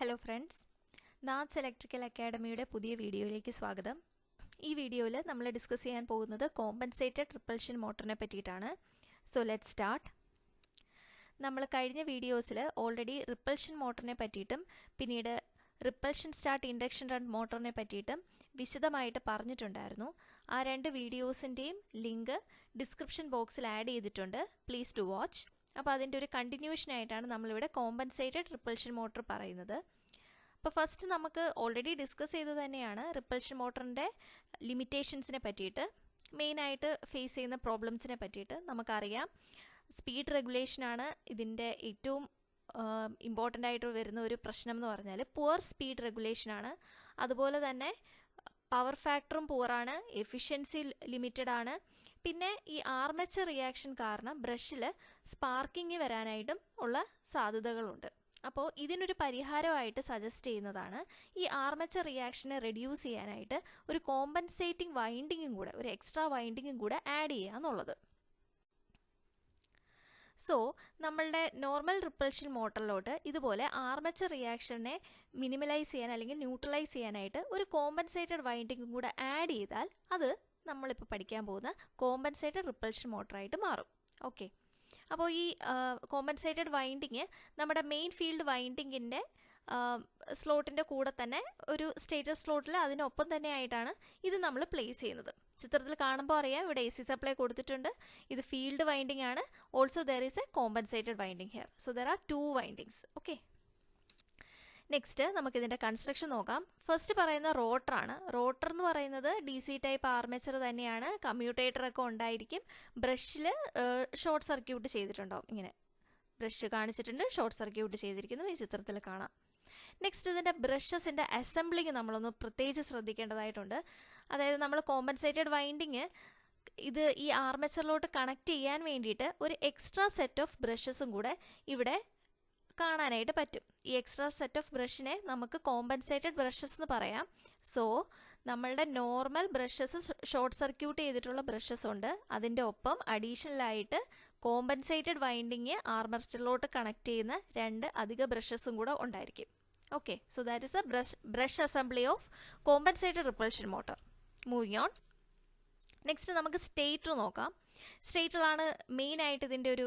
Hello friends, നാറ്റ്സ് electrical അക്കാഡമിയുടെ പുതിയ വീഡിയോയിലേക്ക് സ്വാഗതം. ഈ വീഡിയോയിൽ നമ്മൾ ഡിസ്കസ് ചെയ്യാൻ പോകുന്നത് കോമ്പൻസേറ്റഡ് റിപ്പൾഷൻ മോട്ടറിനെ പറ്റിയിട്ടാണ്. So let's start. നമ്മൾ കഴിഞ്ഞ വീഡിയോസിൽ ഓൾറെഡി റിപ്പൾഷൻ മോട്ടറിനെ പറ്റിയിട്ടും പിന്നീട് റിപ്പൾഷൻ സ്റ്റാർട്ട് ഇൻഡക്ഷൻ റൺ മോട്ടറിനെ പറ്റിയിട്ടും വിശദമായിട്ട് പറഞ്ഞിട്ടുണ്ടായിരുന്നു. ആ രണ്ട് വീഡിയോസിൻ്റെയും ലിങ്ക് ഡിസ്ക്രിപ്ഷൻ ബോക്സിൽ ആഡ് ചെയ്തിട്ടുണ്ട്. Please to watch. അപ്പോൾ അതിൻ്റെ ഒരു കണ്ടിന്യൂഷൻ ആയിട്ടാണ് നമ്മളിവിടെ കോമ്പൻസേറ്റഡ് റിപ്പൾഷൻ മോട്ടർ പറയുന്നത്. അപ്പോൾ ഫസ്റ്റ് നമുക്ക് ഓൾറെഡി ഡിസ്കസ് ചെയ്തത് തന്നെയാണ് റിപ്പൾഷൻ മോട്ടറിൻ്റെ ലിമിറ്റേഷൻസിനെ പറ്റിയിട്ട്, മെയിനായിട്ട് ഫേസ് ചെയ്യുന്ന പ്രോബ്ലംസിനെ പറ്റിയിട്ട് നമുക്കറിയാം. സ്പീഡ് റെഗുലേഷനാണ് ഇതിൻ്റെ ഏറ്റവും ഇമ്പോർട്ടൻ്റ് ആയിട്ട് വരുന്ന ഒരു പ്രശ്നം എന്ന് പറഞ്ഞാൽ പുവർ സ്പീഡ് റെഗുലേഷനാണ്. അതുപോലെ തന്നെ പവർ ഫാക്ടറും പുവറാണ്, എഫിഷ്യൻസി ലിമിറ്റഡ് ആണ്. പിന്നെ ഈ ആർമേച്ചർ റിയാക്ഷൻ കാരണം ബ്രഷിൽ സ്പാർക്കിങ് വരാനായിട്ടും ഉള്ള സാധ്യതകളുണ്ട്. അപ്പോൾ ഇതിനൊരു പരിഹാരമായിട്ട് സജസ്റ്റ് ചെയ്യുന്നതാണ് ഈ ആർമേച്ചർ റിയാക്ഷനെ റെഡ്യൂസ് ചെയ്യാനായിട്ട് ഒരു കോമ്പൻസേറ്റിംഗ് വൈൻഡിങ്ങും കൂടെ, ഒരു എക്സ്ട്രാ വൈൻഡിങ്ങും കൂടെ ആഡ് ചെയ്യുക എന്നുള്ളത്. സോ നമ്മളുടെ നോർമൽ റിപ്പൾഷൻ മോട്ടറിലോട്ട് ഇതുപോലെ ആർമേച്ചർ റിയാക്ഷനെ മിനിമലൈസ് ചെയ്യാൻ അല്ലെങ്കിൽ ന്യൂട്രലൈസ് ചെയ്യാനായിട്ട് ഒരു കോമ്പൻസേറ്റഡ് വൈൻഡിങ്ങും കൂടെ ആഡ് ചെയ്താൽ അത് നമ്മളിപ്പോൾ പഠിക്കാൻ പോകുന്ന കോമ്പൻസേറ്റഡ് റിപ്പൾഷൻ മോട്ടറായിട്ട് മാറും. ഓക്കെ, അപ്പോൾ ഈ കോമ്പൻസേറ്റഡ് വൈൻഡിങ് നമ്മുടെ മെയിൻ ഫീൽഡ് വൈൻഡിങ്ങിൻ്റെ സ്ലോട്ടിൻ്റെ കൂടെ തന്നെ ഒരു സ്റ്റേറ്റർ സ്ലോട്ടിൽ അതിനൊപ്പം തന്നെ ആയിട്ടാണ് ഇത് നമ്മൾ പ്ലേസ് ചെയ്യുന്നത്. ചിത്രത്തിൽ കാണുമ്പോൾ അറിയാം, ഇവിടെ AC സപ്ലൈ കൊടുത്തിട്ടുണ്ട്. ഇത് ഫീൽഡ് വൈൻഡിങ് ആണ്. Also there is a compensated winding here. So there are two windings. Okay, next നമുക്കിതിൻ്റെ കൺസ്ട്രക്ഷൻ നോക്കാം. ഫസ്റ്റ് പറയുന്ന റോട്ടറാണ്. റോട്ടർ എന്ന് പറയുന്നത് DC ടൈപ്പ് ആർമേച്ചർ തന്നെയാണ്. കമ്മ്യൂട്ടേറ്ററൊക്കെ ഉണ്ടായിരിക്കും. ബ്രഷിൽ ഷോർട്ട് സർക്യൂട്ട് ചെയ്തിട്ടുണ്ടാവും. ഇങ്ങനെ ബ്രഷ് കാണിച്ചിട്ടുണ്ട്, ഷോർട്ട് സർക്യൂട്ട് ചെയ്തിരിക്കുന്നു, ഈ ചിത്രത്തിൽ കാണാം. നെക്സ്റ്റ് ഇതിൻ്റെ ബ്രഷസിൻ്റെ അസംബ്ലിങ് നമ്മളൊന്ന് പ്രത്യേകിച്ച് ശ്രദ്ധിക്കേണ്ടതായിട്ടുണ്ട്. അതായത് നമ്മൾ കോമ്പൻസേറ്റഡ് വൈൻഡിങ് ഇത് ഈ ആർമേച്ചറിലോട്ട് കണക്ട് ചെയ്യാൻ വേണ്ടിയിട്ട് ഒരു എക്സ്ട്രാ സെറ്റ് ഓഫ് ബ്രഷസും കൂടെ ഇവിടെ കാണാനായിട്ട് പറ്റും. ഈ എക്സ്ട്രാ സെറ്റ് ഓഫ് ബ്രഷിനെ നമുക്ക് കോമ്പൻസേറ്റഡ് ബ്രഷസ് എന്ന് പറയാം. സോ നമ്മളുടെ നോർമൽ ബ്രഷസ് ഷോർട്ട് സർക്യൂട്ട് ചെയ്തിട്ടുള്ള ബ്രഷസ് ഉണ്ട്. അതിൻ്റെ ഒപ്പം അഡീഷണലായിട്ട് കോമ്പൻസേറ്റഡ് വൈൻഡിങ് ആർമേച്ചറിലോട്ട് കണക്ട് ചെയ്യുന്ന രണ്ട് അധിക ബ്രഷസും കൂടെ ഉണ്ടായിരിക്കും. Okay, so that is A brush assembly of compensated repulsion motor. Moving on. Next നമുക്ക് സ്റ്റേറ്റർ നോക്കാം. സ്റ്റേറ്ററിലാണ് മെയിനായിട്ട് ഇതിൻ്റെ ഒരു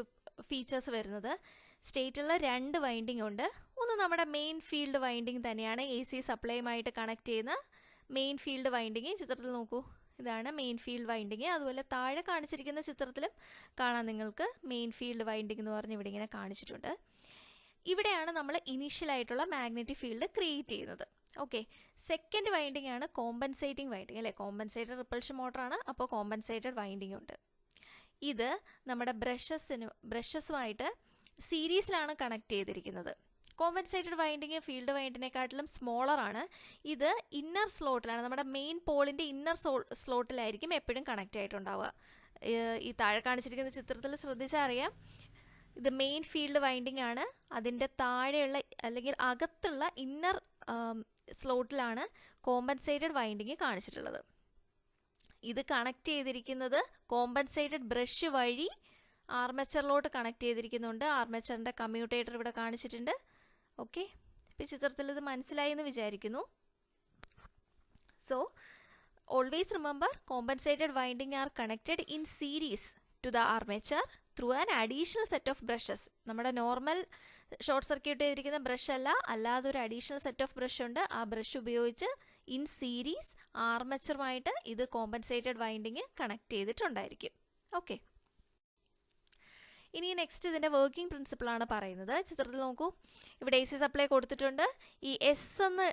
ഫീച്ചേഴ്സ് വരുന്നത്. സ്റ്റേറ്ററിൽ രണ്ട് വൈൻഡിങ് ഉണ്ട്. ഒന്ന് നമ്മുടെ മെയിൻ ഫീൽഡ് വൈൻഡിങ് തന്നെയാണ്, AC സപ്ലൈയുമായിട്ട് കണക്ട് ചെയ്യുന്ന മെയിൻ ഫീൽഡ് വൈൻഡിങ്. ചിത്രത്തിൽ നോക്കൂ, ഇതാണ് മെയിൻ ഫീൽഡ് വൈൻഡിങ്. അതുപോലെ താഴെ കാണിച്ചിരിക്കുന്ന ചിത്രത്തിലും കാണാം നിങ്ങൾക്ക് മെയിൻ ഫീൽഡ് വൈൻഡിങ് എന്ന് പറഞ്ഞ് ഇവിടെ ഇങ്ങനെ കാണിച്ചിട്ടുണ്ട്. ഇവിടെയാണ് നമ്മൾ ഇനീഷ്യലായിട്ടുള്ള മാഗ്നറ്റിക് ഫീൽഡ് ക്രിയേറ്റ് ചെയ്യുന്നത്. ഓക്കെ, സെക്കൻഡ് വൈൻഡിങ് ആണ് കോമ്പൻസേറ്റിംഗ് വൈൻഡിങ് അല്ലേ. കോമ്പൻസേറ്റഡ് റിപ്പൾഷൻ മോട്ടറാണ്, അപ്പോൾ കോമ്പൻസേറ്റഡ് വൈൻഡിങ് ഉണ്ട്. ഇത് നമ്മുടെ ബ്രഷസുമായിട്ട് സീരീസിലാണ് കണക്ട് ചെയ്തിരിക്കുന്നത്. കോമ്പൻസേറ്റഡ് വൈൻഡിങ് ഫീൽഡ് വൈൻഡിനെക്കാട്ടിലും സ്മോളർ ആണ്. ഇത് ഇന്നർ സ്ലോട്ടിലാണ്, നമ്മുടെ മെയിൻ പോളിൻ്റെ ഇന്നർ സ്ലോട്ടിലായിരിക്കും എപ്പോഴും കണക്റ്റ് ആയിട്ടുണ്ടാവുക. ഈ താഴെ കാണിച്ചിരിക്കുന്ന ചിത്രത്തിൽ ശ്രദ്ധിച്ചാൽ അറിയാം, ഇത് മെയിൻ ഫീൽഡ് വൈൻഡിങ് ആണ്. അതിൻ്റെ താഴെയുള്ള അല്ലെങ്കിൽ അകത്തുള്ള ഇന്നർ സ്ലോട്ടിലാണ് കോമ്പൻസേറ്റഡ് വൈൻഡിങ് കാണിച്ചിട്ടുള്ളത്. ഇത് കണക്ട് ചെയ്തിരിക്കുന്നത് കോമ്പൻസേറ്റഡ് ബ്രഷ് വഴി ആർമേച്ചറിലോട്ട് കണക്ട് ചെയ്തിരിക്കുന്നുണ്ട്. ആർമേച്ചറിൻ്റെ കമ്മ്യൂട്ടേറ്റർ ഇവിടെ കാണിച്ചിട്ടുണ്ട്. ഓക്കെ, ഇപ്പോൾ ചിത്രത്തിൽ ഇത് മനസ്സിലായി എന്ന് വിചാരിക്കുന്നു. So always remember, compensated winding are connected in series to the armature through an additional set of brushes. നമ്മുടെ നോർമൽ ഷോർട്ട് സർക്യൂട്ട് ചെയ്തിരിക്കുന്ന ബ്രഷ് അല്ലാതെ ഒരു അഡീഷണൽ സെറ്റ് ഓഫ് ബ്രഷ് ഉണ്ട്. ആ ബ്രഷ് ഉപയോഗിച്ച് ഇൻ സീരീസ് ആർമേച്ചറുമായിട്ട് ഇത് കോമ്പൻസേറ്റഡ് വൈൻഡിങ് കണക്ട് ചെയ്തിട്ടുണ്ടായിരിക്കും. ഓക്കെ, ഇനി next ഇതിൻ്റെ വർക്കിംഗ് പ്രിൻസിപ്പിളാണ് പറയുന്നത്. ചിത്രത്തിൽ നോക്കൂ, ഇവിടെ AC സപ്ലൈ കൊടുത്തിട്ടുണ്ട്. ഈ S എന്ന്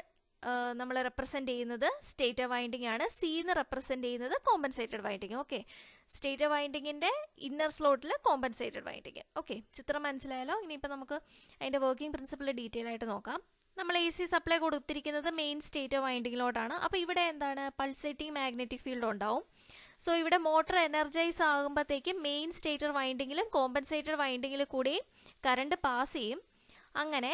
നമ്മൾ റെപ്രസെൻറ്റ് ചെയ്യുന്നത് സ്റ്റേറ്റർ വൈൻഡിങ് ആണ്. C എന്ന് റെപ്രസെൻറ്റ് ചെയ്യുന്നത് കോമ്പൻസേറ്റഡ് വൈൻഡിങ്. ഓക്കെ, സ്റ്റേറ്റർ വൈൻഡിങ്ങിൻ്റെ ഇന്നർ സ്ലോട്ടിൽ കോമ്പൻസേറ്റഡ് വൈൻഡിങ്. ഓക്കെ, ചിത്രം മനസ്സിലായല്ലോ. ഇനിയിപ്പോൾ നമുക്ക് അതിൻ്റെ വർക്കിംഗ് പ്രിൻസിപ്പിൾ ഡീറ്റെയിൽ ആയിട്ട് നോക്കാം. നമ്മൾ AC സപ്ലൈ കൊടുത്തിരിക്കുന്നത് മെയിൻ സ്റ്റേറ്റർ വൈൻഡിങ്ങിലോട്ടാണ്. അപ്പോൾ ഇവിടെ എന്താണ്, പൾസേറ്റിംഗ് മാഗ്നറ്റിക് ഫീൽഡ് ഉണ്ടാവും. സോ ഇവിടെ മോട്ടർ എനർജൈസ് ആകുമ്പോഴത്തേക്കും മെയിൻ സ്റ്റേറ്റർ വൈൻഡിങ്ങിലും കോമ്പൻസേറ്റഡ് വൈൻഡിങ്ങിലും കൂടിയും കറണ്ട് പാസ് ചെയ്യും. അങ്ങനെ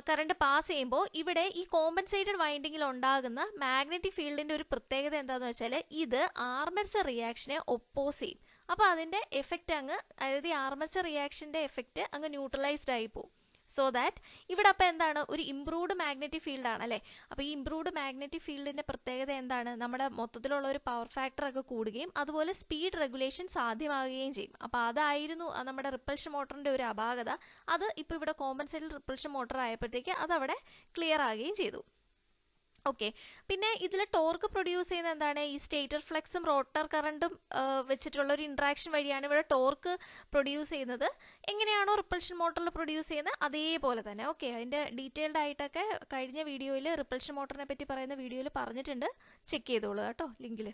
കറണ്ട് പാസ് ചെയ്യുമ്പോൾ ഇവിടെ ഈ കോമ്പൻസേറ്റഡ് വൈൻഡിങ്ങിൽ ഉണ്ടാകുന്ന മാഗ്നറ്റിക് ഫീൽഡിൻ്റെ ഒരു പ്രത്യേകത എന്താണെന്ന് വെച്ചാൽ ഇത് ആർമേച്ചർ റിയാക്ഷനെ ഒപ്പോസ് ചെയ്യും. അപ്പോൾ അതിൻ്റെ എഫക്റ്റ് അതായത് ഈ ആർമേച്ചർ റിയാക്ഷൻ്റെ എഫക്റ്റ് അങ്ങ് ന്യൂട്രലൈസ്ഡ് ആയി പോകും. സോ ദാറ്റ് ഇവിടെ അപ്പോൾ എന്താണ്, ഒരു ഇംപ്രൂവ്ഡ് മാഗ്നറ്റിക് ഫീൽഡ് ആണ് അല്ലേ. അപ്പോൾ ഈ ഇംപ്രൂവ്ഡ് മാഗ്നറ്റിക് ഫീൽഡിൻ്റെ പ്രത്യേകത എന്താണ്, നമ്മുടെ മൊത്തത്തിലുള്ള ഒരു പവർ ഫാക്ടർ ഒക്കെ കൂടുകയും അതുപോലെ സ്പീഡ് റെഗുലേഷൻ സാധ്യമാവുകയും ചെയ്യും. അപ്പോൾ അതായിരുന്നു നമ്മുടെ റിപ്പൾഷൻ മോട്ടറിൻ്റെ ഒരു അപാകത. അത് ഇപ്പോൾ ഇവിടെ കോമ്പൻസേറ്റഡ് റിപ്പൾഷൻ മോട്ടർ ആയപ്പോഴത്തേക്ക് അതവിടെ ക്ലിയർ ആവുകയും ചെയ്തു. ഓക്കെ, പിന്നെ ഇതിൽ ടോർക്ക് പ്രൊഡ്യൂസ് ചെയ്യുന്ന എന്താണ്, ഈ സ്റ്റേറ്റർ ഫ്ലക്സും റോട്ടർ കറണ്ടും വെച്ചിട്ടുള്ള ഒരു ഇൻട്രാക്ഷൻ വഴിയാണ് ഇവിടെ ടോർക്ക് പ്രൊഡ്യൂസ് ചെയ്യുന്നത്. എങ്ങനെയാണോ റിപ്പൾഷൻ മോട്ടറിൽ പ്രൊഡ്യൂസ് ചെയ്യുന്നത് അതേപോലെ തന്നെ. ഓക്കെ, അതിൻ്റെ ഡീറ്റെയിൽഡ് ആയിട്ടൊക്കെ കഴിഞ്ഞ വീഡിയോയിൽ റിപ്പൾഷൻ മോട്ടറിനെ പറ്റി പറയുന്ന വീഡിയോയിൽ പറഞ്ഞിട്ടുണ്ട്, ചെക്ക് ചെയ്തോളൂ കേട്ടോ ലിങ്കിൽ.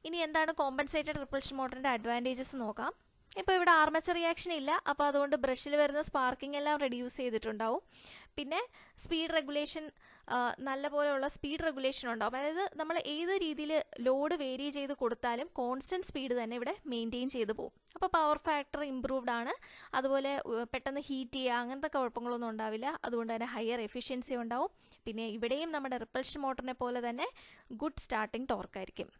ഇനി എന്താണ് കോമ്പൻസേറ്റഡ് റിപ്പൾഷൻ മോട്ടറിൻ്റെ അഡ്വാൻറ്റേജസ് നോക്കാം. ഇപ്പോൾ ഇവിടെ ആർമേച്ചർ റിയാക്ഷൻ ഇല്ല, അപ്പോൾ അതുകൊണ്ട് ബ്രഷിൽ വരുന്ന സ്പാർക്കിംഗ് എല്ലാം റെഡ്യൂസ് ചെയ്തിട്ടുണ്ടാവും. പിന്നെ സ്പീഡ് റെഗുലേഷൻ, നല്ല പോലെയുള്ള സ്പീഡ് റെഗുലേഷൻ ഉണ്ടാവും. അതായത് നമ്മൾ ഏത് രീതിയിൽ ലോഡ് വേരി ചെയ്ത് കൊടുത്താലും കോൺസ്റ്റൻറ്റ് സ്പീഡ് തന്നെ ഇവിടെ മെയിൻറ്റെയിൻ ചെയ്ത് പോകും. അപ്പോൾ പവർ ഫാക്ടർ ഇംപ്രൂവ്ഡ് ആണ്. അതുപോലെ പെട്ടെന്ന് ഹീറ്റ് ചെയ്യുക അങ്ങനത്തെ കുഴപ്പങ്ങളൊന്നും ഉണ്ടാവില്ല. അതുകൊണ്ട് തന്നെ ഹയർ എഫിഷ്യൻസി ഉണ്ടാവും. പിന്നെ ഇവിടെയും നമ്മുടെ റിപ്പൾഷൻ മോട്ടറിനെ പോലെ തന്നെ ഗുഡ് സ്റ്റാർട്ടിംഗ് ടോർക്കായിരിക്കും.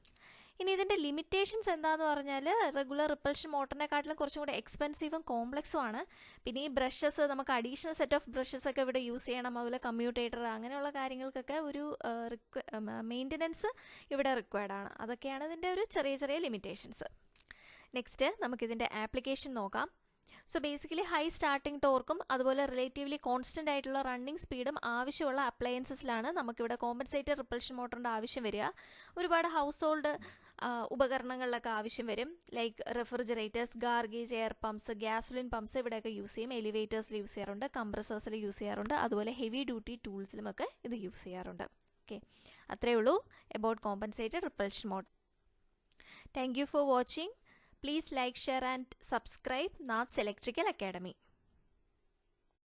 ഇനി ഇതിൻ്റെ ലിമിറ്റേഷൻസ് എന്താണെന്ന് പറഞ്ഞാൽ, റെഗുലർ റിപ്പൾഷൻ മോട്ടറിനെക്കാട്ടിലും കുറച്ചും കൂടെ എക്സ്പെൻസീവും കോംപ്ലക്സും ആണ്. പിന്നെ ഈ ബ്രഷസ്, നമുക്ക് അഡീഷണൽ സെറ്റ് ഓഫ് ബ്രഷസ് ഒക്കെ ഇവിടെ യൂസ് ചെയ്യണം. അതുപോലെ കമ്മ്യൂട്ടേറ്റർ അങ്ങനെയുള്ള കാര്യങ്ങൾക്കൊക്കെ ഒരു മെയിൻ്റനൻസ് ഇവിടെ റിക്വയർഡ് ആണ്. അതൊക്കെയാണ് ഇതിൻ്റെ ഒരു ചെറിയ ചെറിയ ലിമിറ്റേഷൻസ്. നെക്സ്റ്റ് നമുക്കിതിൻ്റെ ആപ്ലിക്കേഷൻ നോക്കാം. സോ ബേസിക്കലി ഹൈ സ്റ്റാർട്ടിംഗ് ടോർക്കും അതുപോലെ റിലേറ്റീവ്ലി കോൺസ്റ്റൻ്റ് ആയിട്ടുള്ള റണ്ണിങ് സ്പീഡും ആവശ്യമുള്ള അപ്ലയൻസസിലാണ് നമുക്കിവിടെ കോമ്പൻസേറ്റഡ് റിപ്പൾഷൻ മോട്ടറിൻ്റെ ആവശ്യം വരിക. ഒരുപാട് ഹൗസ് ഹോൾഡ് ഉപകരണങ്ങളിലൊക്കെ ആവശ്യം വരും. Like refrigerators, garage, air pumps, gasoline pumps ഇവിടെയൊക്കെ യൂസ് ചെയ്യും. എലിവേറ്റേഴ്സിൽ യൂസ് ചെയ്യാറുണ്ട്, കംപ്രസേഴ്സിൽ യൂസ് ചെയ്യാറുണ്ട്, അതുപോലെ ഹെവി ഡ്യൂട്ടി ടൂൾസിലുമൊക്കെ ഇത് യൂസ് ചെയ്യാറുണ്ട്. ഓക്കെ, അത്രയേ ഉള്ളൂ about compensated repulsion motor. Thank you for watching. Please like, share and subscribe NATS Electrical Academy.